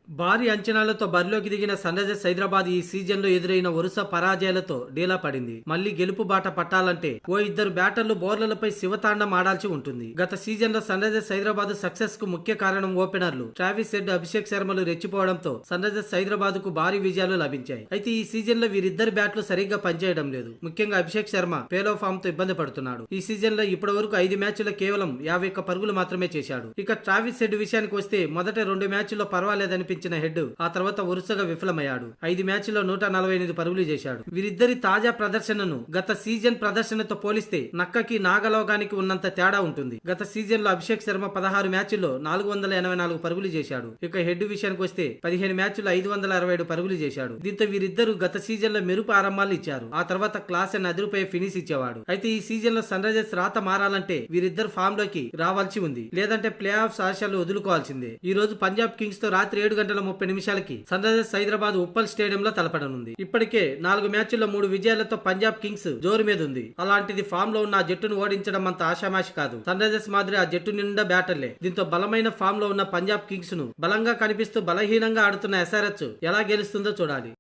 భారీ అంచనాలతో బరిలోకి దిగిన సన్ రైజర్స్ హైదరాబాద్ ఈ సీజన్లో ఎదురైన వరుస పరాజయాలతో డీలా పడింది. మళ్లీ గెలుపు బాట పట్టాలంటే ఓ ఇద్దరు బ్యాటర్లు బౌలర్లపై శివతాండం ఆడాల్సి ఉంటుంది. గత సీజన్లో సన్ రైజర్స్ హైదరాబాద్ సక్సెస్ కు ముఖ్య కారణం ఓపెనర్లు ట్రావిస్ హెడ్, అభిషేక్ శర్మలు రెచ్చిపోవడంతో సన్ రైజర్స్ హైదరాబాద్ కు భారీ విజయాలు లభించాయి. అయితే ఈ సీజన్ లో వీరిద్దరు బ్యాట్లు సరిగ్గా పనిచేయడం లేదు. ముఖ్యంగా అభిషేక్ శర్మ పేలో ఫామ్ తో ఇబ్బంది పడుతున్నాడు. ఈ సీజన్ లో ఇప్పటి వరకు 5 మ్యాచ్ల్లో కేవలం 51 పరుగులు మాత్రమే చేశాడు. ఇక ట్రావిస్ హెడ్ విషయానికి వస్తే మొదట 2 మ్యాచ్ల్లో పర్వాలేదనిపించిన హెడ్ ఆ తర్వాత వరుసగా విఫలమయ్యాడు. 5 మ్యాచ్ల్లో 148 పరుగులు చేశాడు. వీరిద్దరి తాజా ప్రదర్శనను గత సీజన్ ప్రదర్శనతో పోలిస్తే నక్కకి నాగలోకానికి ఉన్నంత తేడా ఉంటుంది. గత సీజన్ లో అభిషేక్ శర్మ 16 మ్యాచ్ల్లో 484 పరుగులు చేశాడు. ఇక హెడ్ విషయానికి వస్తే 15 మ్యాచ్ల్లో 567 పరుగులు చేశాడు. దీంతో వీరిద్దరు గత సీజన్ లో మెరుపు ఆరంభాలు ఇచ్చారు. ఆ తర్వాత క్లాస్ అండ్ అదురుపై ఫినిష్ ఇచ్చేవాడు. అయితే ఈ సీజన్ లో సన్ రైజర్స్ రాత మారాలంటే వీరిద్దరు ఫామ్ లోకి రావాల్సి ఉంది. లేదంటే ప్లే ఆఫ్స్ ఆశలు వదులుకోవాల్సిందే. ఈ రోజు పంజాబ్ కింగ్స్ తో రాత్రి 7:30 సన్ రైజర్స్ హైదరాబాద్ ఉప్పల్ స్టేడియంలో తలపడనుంది. ఇప్పటికే 4 మ్యాచ్ల్లో 3 విజయాలతో పంజాబ్ కింగ్స్ జోరు మీద ఉంది. అలాంటిది ఫామ్ లో ఉన్న ఆ జట్టును ఓడించడం అంత ఆషామాషి కాదు. సన్ రైజర్స్ మాదిరి ఆ జట్టు నిండా బ్యాటర్లే. దీంతో బలమైన ఫామ్ లో ఉన్న పంజాబ్ కింగ్స్ ను బలంగా కనిపిస్తూ బలహీనంగా ఆడుతున్న ఎస్ఆర్హెచ్ ఎలా గెలుస్తుందో చూడాలి.